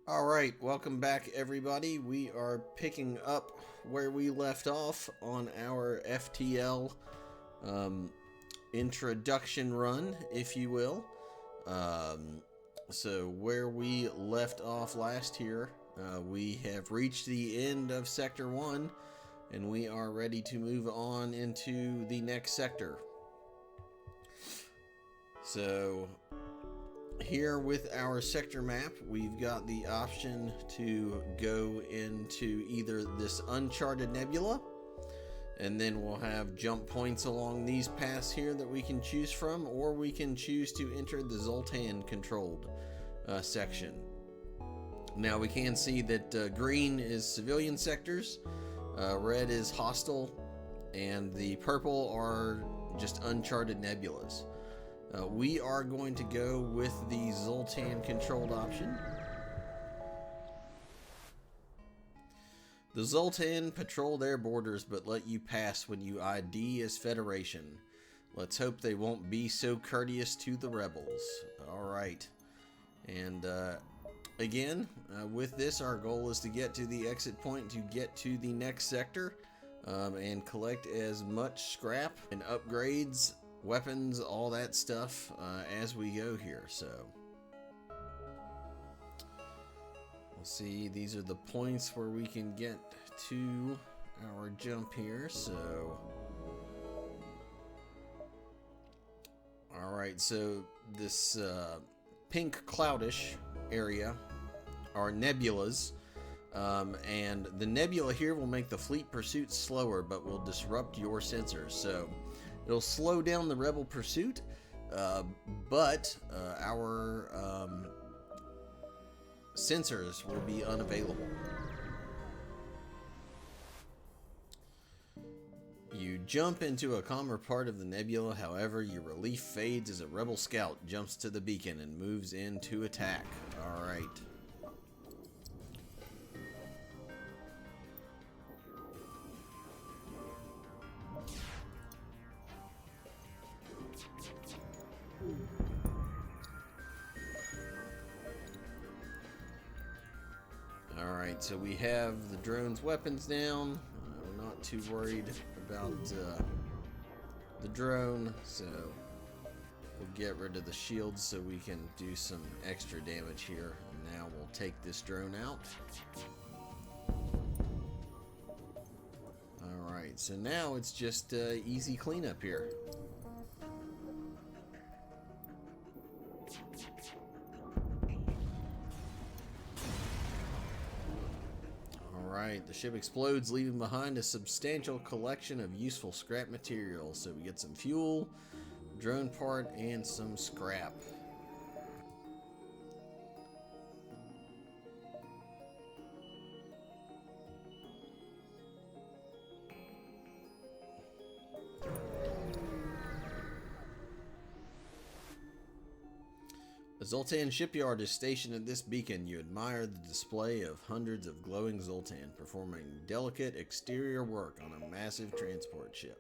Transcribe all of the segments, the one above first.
Alright, welcome back everybody. We are picking up where we left off on our FTL introduction run, if you will. So where we left off last year, we have reached the end of Sector 1, and we are ready to move on into the next sector. So here with our sector map, we've got the option to go into either this uncharted nebula, and then we'll have jump points along these paths here that we can choose from, or we can choose to enter the Zoltan controlled section. Now we can see that green is civilian sectors, red is hostile, and the purple are just uncharted nebulas. We are going to go with the Zoltan controlled option. The Zoltan patrol their borders but let you pass when you ID as Federation. Let's hope they won't be so courteous to the rebels. Alright. And again, with this, our goal is to get to the exit point to get to the next sector and collect as much scrap and upgrades, weapons, all that stuff as we go here. So we'll see, these are the points where we can get to our jump here. So alright, so this pink cloudish area are nebulas, and the nebula here will make the fleet pursuit slower but will disrupt your sensors. So it'll slow down the rebel pursuit, but our sensors will be unavailable. You jump into a calmer part of the nebula, however, your relief fades as a rebel scout jumps to the beacon and moves in to attack. Alright. Alright, so we have the drone's weapons down. We're not too worried about the drone, so we'll get rid of the shields so we can do some extra damage here. And now we'll take this drone out. Alright, so now it's just easy cleanup here. Alright, the ship explodes, leaving behind a substantial collection of useful scrap material. So we get some fuel, drone part, and some scrap. The Zoltan shipyard is stationed at this beacon. You admire the display of hundreds of glowing Zoltan performing delicate exterior work on a massive transport ship.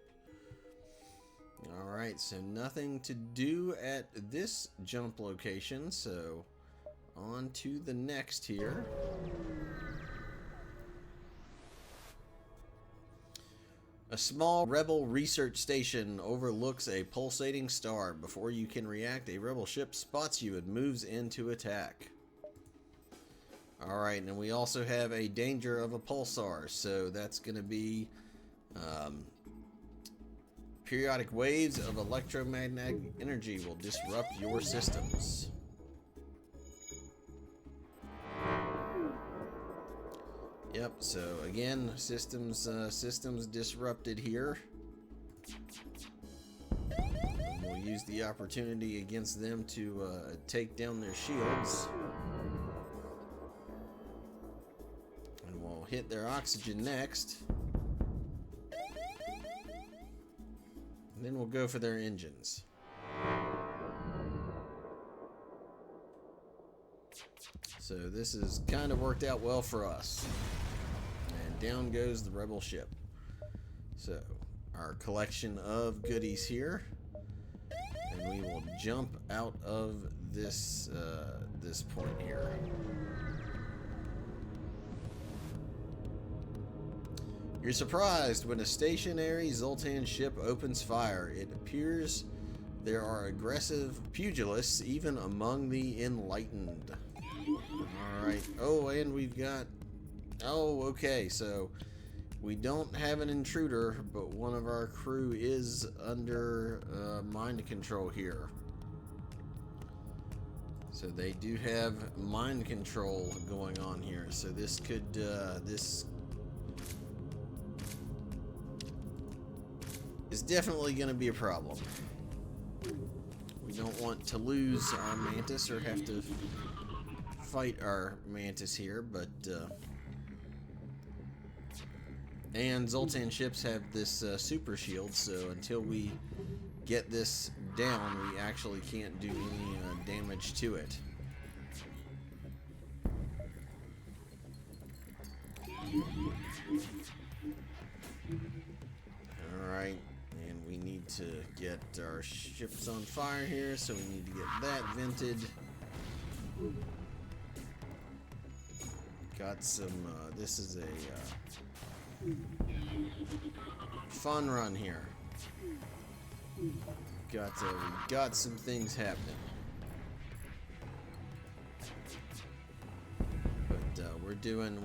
Alright, so nothing to do at this jump location, so on to the next here. A small rebel research station overlooks a pulsating star. Before you can react, a rebel ship spots you and moves in to attack. Alright, and we also have a danger of a pulsar, so that's going to be periodic waves of electromagnetic energy will disrupt your systems. Yep, so again, systems disrupted here. And we'll use the opportunity against them to take down their shields. And we'll hit their oxygen next. And then we'll go for their engines. So this has kind of worked out well for us. And down goes the rebel ship. So our collection of goodies here, and we will jump out of this this point here. You're surprised when a stationary Zoltan ship opens fire. It appears there are aggressive pugilists even among the enlightened. Alright. Oh, and we've got... Oh, okay, so we don't have an intruder, but one of our crew is under mind control here. So they do have mind control going on here. So this could, this is definitely going to be a problem. We don't want to lose our mantis or have to fight our mantis here, but and Zoltan ships have this super shield, so until we get this down, we actually can't do any damage to it. Alright, and we need to get our ships on fire here, so we need to get that vented. Got some, this is a fun run here. Got some things happening. But we're doing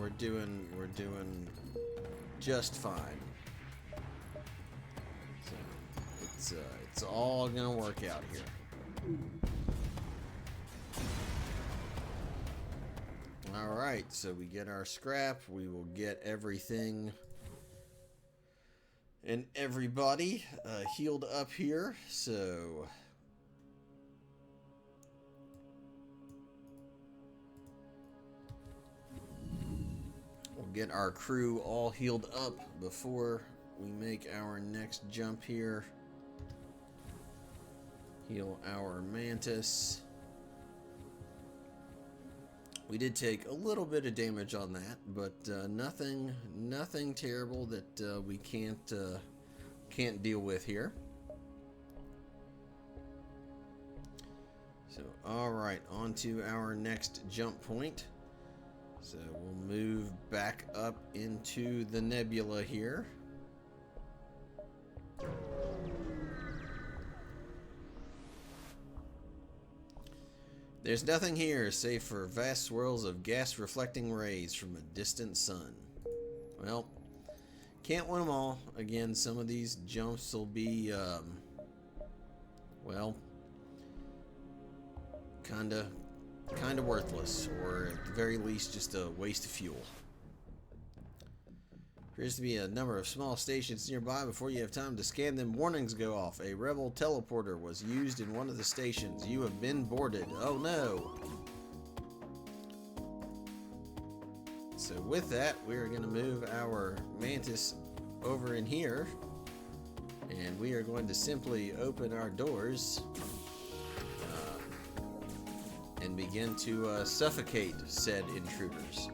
just fine. So it's all gonna work out here. Alright, so we get our scrap, we will get everything and everybody healed up here, so we'll get our crew all healed up before we make our next jump here. Heal our mantis. We did take a little bit of damage on that, but nothing terrible that we can't deal with here. So, all right, on to our next jump point. So we'll move back up into the nebula here. There's nothing here save for vast swirls of gas-reflecting rays from a distant sun. Well, can't win them all. Again, some of these jumps will be, well, kinda worthless, or at the very least, just a waste of fuel. Appears to be a number of small stations nearby. Before you have time to scan them, warnings go off. A rebel teleporter was used in one of the stations. You have been boarded. Oh no! So with that, we're going to move our mantis over in here, and we are going to simply open our doors and begin to suffocate said intruders.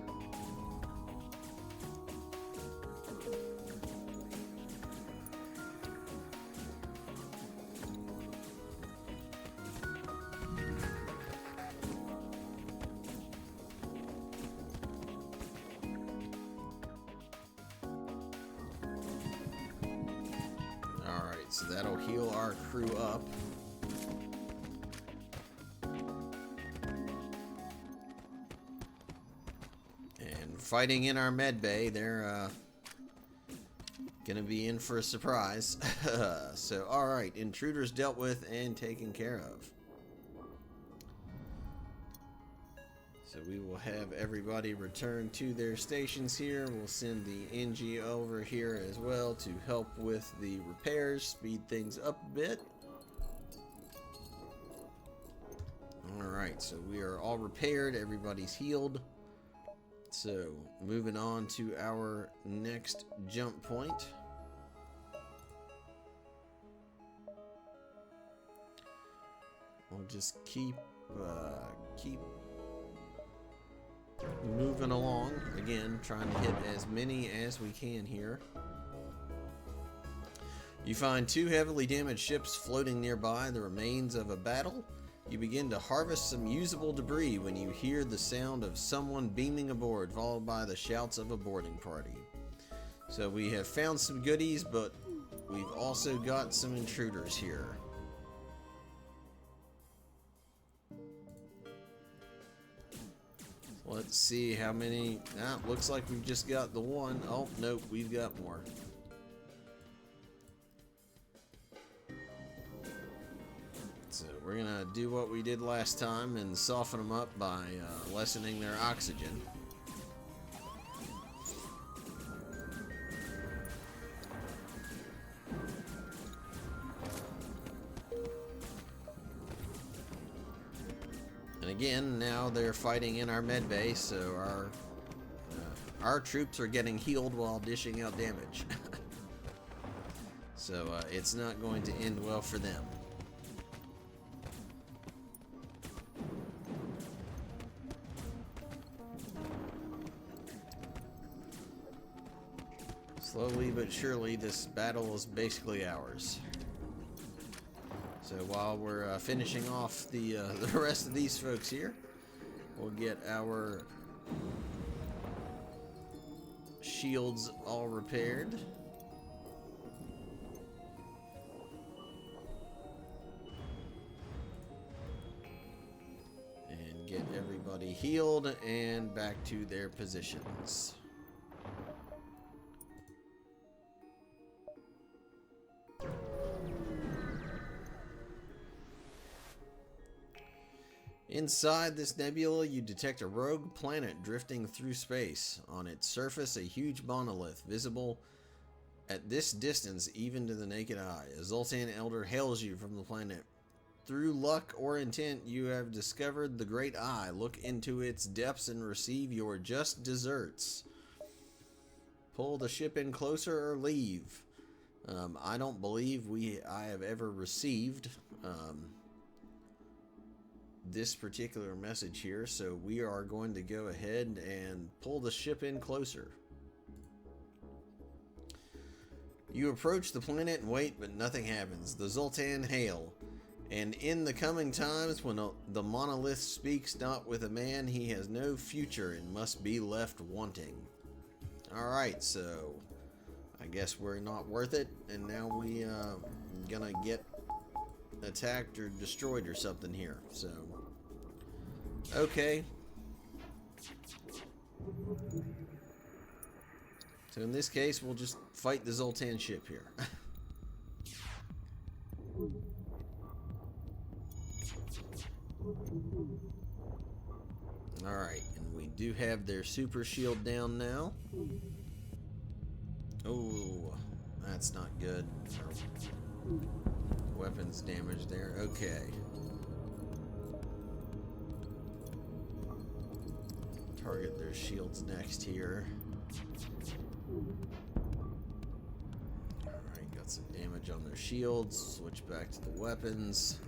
So that'll heal our crew up. And fighting in our med bay, they're gonna be in for a surprise. So, alright, intruders dealt with and taken care of. So we will have everybody return to their stations here. We'll send the NG over here as well to help with the repairs, speed things up a bit. Alright, so we are all repaired, everybody's healed. So, moving on to our next jump point. We'll just keep moving along, again trying to hit as many as we can here. You find two heavily damaged ships floating nearby, the remains of a battle. You begin to harvest some usable debris when you hear the sound of someone beaming aboard, followed by the shouts of a boarding party. So we have found some goodies, but we've also got some intruders here. Let's see how many. Looks like we've just got the one. Oh, nope, we've got more. So we're gonna do what we did last time and soften them up by lessening their oxygen. And again, now they're fighting in our med bay, so our troops are getting healed while dishing out damage. So it's not going to end well for them. Slowly but surely, this battle is basically ours. So while we're finishing off the rest of these folks here, we'll get our shields all repaired. And get everybody healed and back to their positions. Inside this nebula, you detect a rogue planet drifting through space. On its surface, a huge monolith, visible at this distance even to the naked eye. A Zoltan Elder hails you from the planet. Through luck or intent, you have discovered the Great Eye. Look into its depths and receive your just desserts. Pull the ship in closer or leave. I don't believe I have ever received this particular message here, so we are going to go ahead and pull the ship in closer. You approach the planet and wait, but nothing happens. The Zoltan hail. And in the coming times, when the monolith speaks not with a man, he has no future and must be left wanting. Alright, so I guess we're not worth it, and now we gonna get attacked or destroyed or something here. So okay. So in this case, we'll just fight the Zoltan ship here. Alright, and we do have their super shield down now. Oh, that's not good. Weapons damage there. Okay. Target their shields next here. Alright, got some damage on their shields. Switch back to the weapons.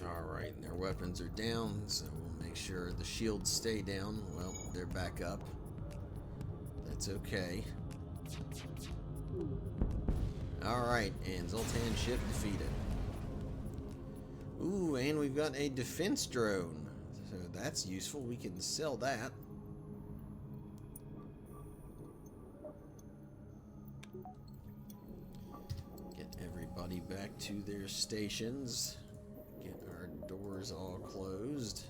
Alright, and their weapons are down, so we'll make sure the shields stay down. Well, they're back up. That's okay. Alright, and Zoltan ship defeated. Ooh, and we've got a defense drone. So that's useful. We can sell that. Get everybody back to their stations. Get our doors all closed.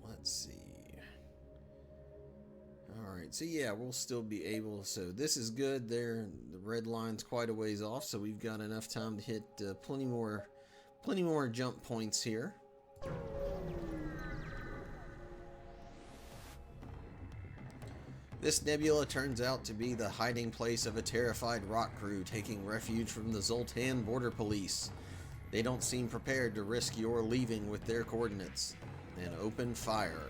Let's see. Alright, so yeah, we'll still be able, so this is good there. The red line's quite a ways off, so we've got enough time to hit plenty more jump points here. This nebula turns out to be the hiding place of a terrified rock crew taking refuge from the Zoltan border police. They don't seem prepared to risk your leaving with their coordinates. And open fire.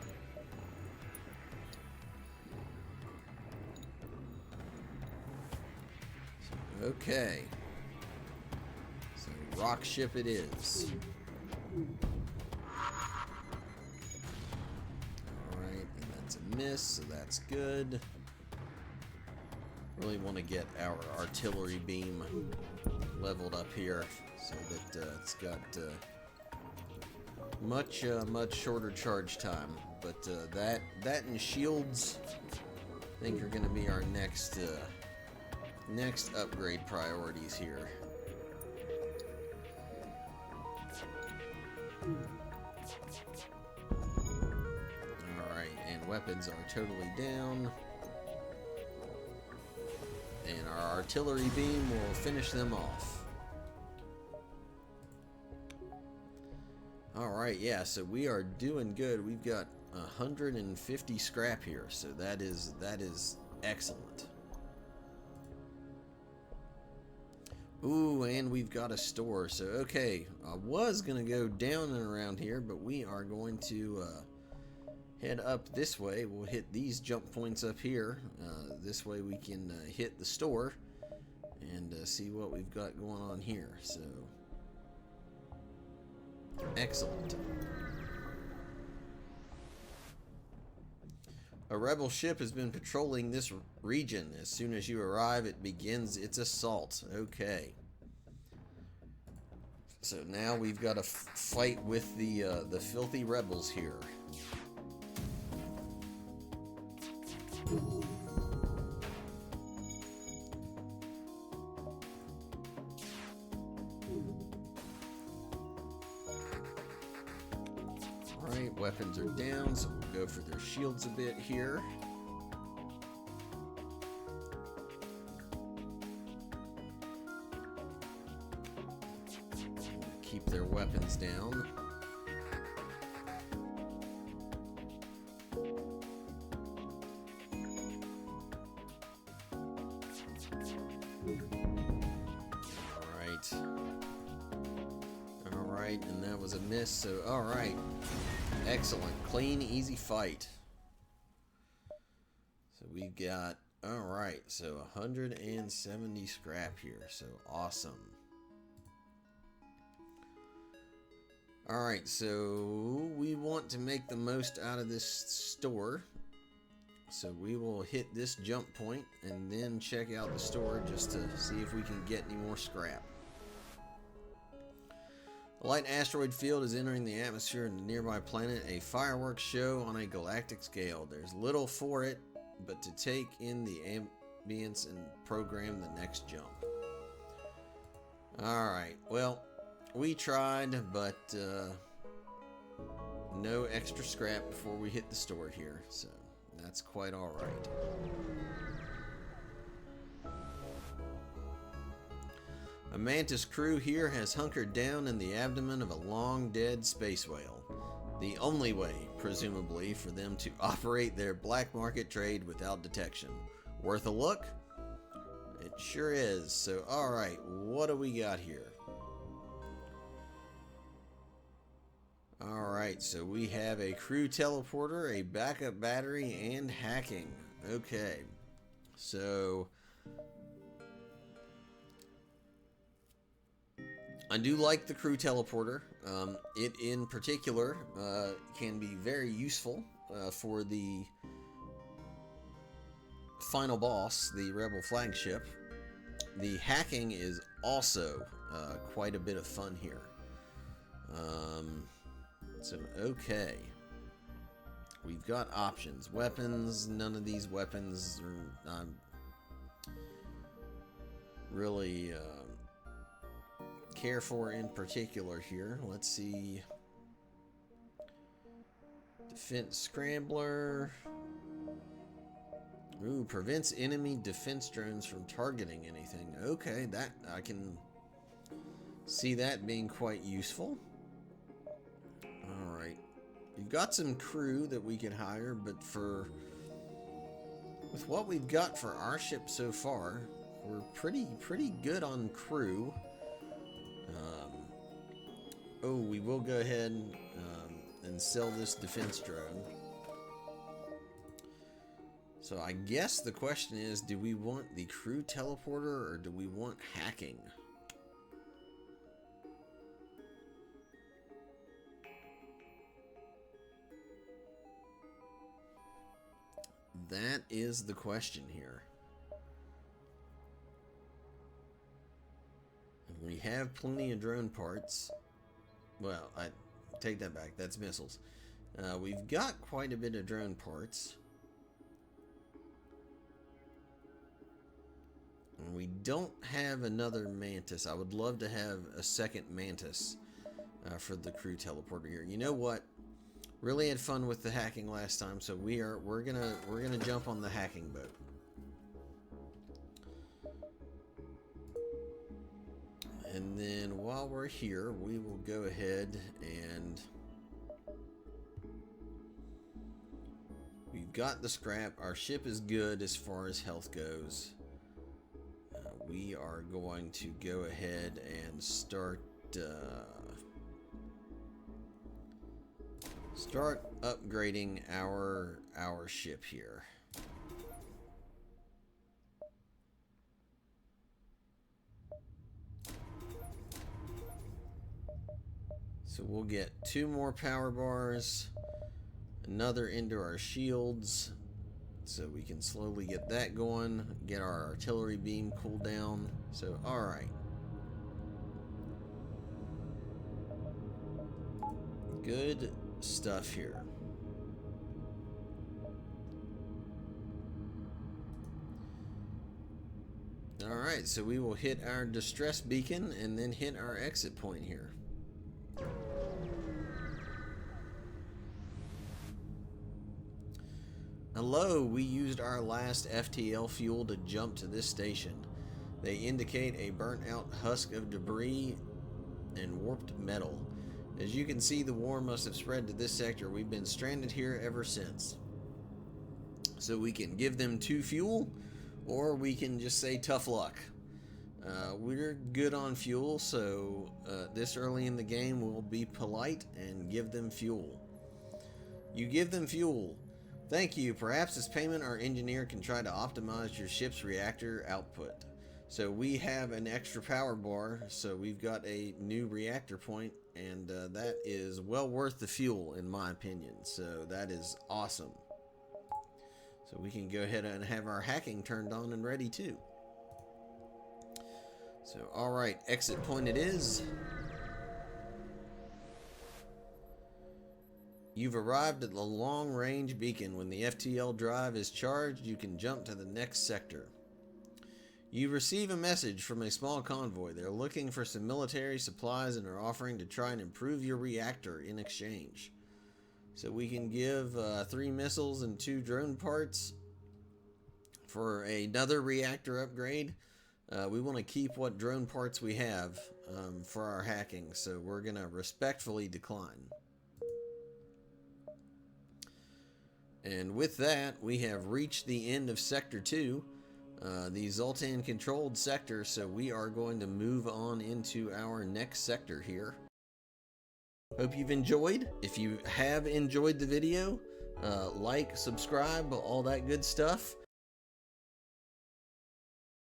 Okay. So rock ship it is. Alright, and that's a miss, so that's good. Really want to get our artillery beam leveled up here so that it's got Much shorter charge time. But that and shields, I think, are going to be our next upgrade priorities here. Alright, and weapons are totally down. And our artillery beam will finish them off. Alright, yeah, so we are doing good. We've got 150 scrap here, so that is excellent. Ooh, and we've got a store. So, okay, I was going to go down and around here, but we are going to head up this way. We'll hit these jump points up here. This way we can hit the store and see what we've got going on here. So, excellent. A rebel ship has been patrolling this region. As soon as you arrive, it begins its assault. Okay. So now we've got to fight with the filthy rebels here. Alright, weapons are down, so we'll go for their shields a bit here. Keep their weapons down. Alright, and that was a miss, so alright. Excellent. Clean, easy fight. So we've got, alright, so 170 scrap here, so awesome. Alright, so we want to make the most out of this store. So we will hit this jump point and then check out the store just to see if we can get any more scrap. A light asteroid field is entering the atmosphere of the nearby planet, a fireworks show on a galactic scale. There's little for it but to take in the ambience and program the next jump. Alright, well, we tried, but no extra scrap before we hit the store here, so that's quite alright. A Mantis crew here has hunkered down in the abdomen of a long-dead space whale. The only way, presumably, for them to operate their black market trade without detection. Worth a look? It sure is. So, alright, what do we got here? Alright, so we have a crew teleporter, a backup battery, and hacking. Okay, so I do like the crew teleporter. It in particular can be very useful for the final boss, the Rebel flagship. The hacking is also quite a bit of fun here. So, okay. We've got options. Weapons. None of these weapons are really care for in particular here. Let's see. Defense Scrambler. Ooh, prevents enemy defense drones from targeting anything. Okay, that I can see that being quite useful. Alright. We've got some crew that we could hire, but with what we've got for our ship so far, we're pretty good on crew. Oh, we will go ahead and sell this defense drone. So I guess the question is, do we want the crew teleporter or do we want hacking? That is the question here. We have plenty of drone parts. Well, take that back. That's missiles. We've got quite a bit of drone parts. And we don't have another Mantis. I would love to have a second Mantis for the crew teleporter here. You know what? Really had fun with the hacking last time, so we're gonna jump on the hacking boat. And then while we're here, we will go ahead and we've got the scrap. Our ship is good as far as health goes. We are going to go ahead and start upgrading our ship here. So we'll get 2 more power bars, another into our shields, so we can slowly get that going, get our artillery beam cooled down. So, alright. Good stuff here. Alright, so we will hit our distress beacon and then hit our exit point here. Hello, we used our last FTL fuel to jump to this station. They indicate a burnt out husk of debris and warped metal. As you can see, the war must have spread to this sector. We've been stranded here ever since. So we can give them 2 fuel, or we can just say tough luck. We're good on fuel, so this early in the game we'll be polite and give them fuel. You give them fuel. Thank you. Perhaps as payment, our engineer can try to optimize your ship's reactor output. So we have an extra power bar, so we've got a new reactor point, and that is well worth the fuel in my opinion. So that is awesome. So we can go ahead and have our hacking turned on and ready too. So alright, exit point it is. You've arrived at the long-range beacon. When the FTL drive is charged, you can jump to the next sector. You receive a message from a small convoy. They're looking for some military supplies and are offering to try and improve your reactor in exchange. So we can give 3 missiles and 2 drone parts for another reactor upgrade. We want to keep what drone parts we have for our hacking, so we're going to respectfully decline. And with that, we have reached the end of Sector 2, the Zoltan controlled sector, so we are going to move on into our next sector here. Hope you've enjoyed. If you have enjoyed the video, like, subscribe, all that good stuff.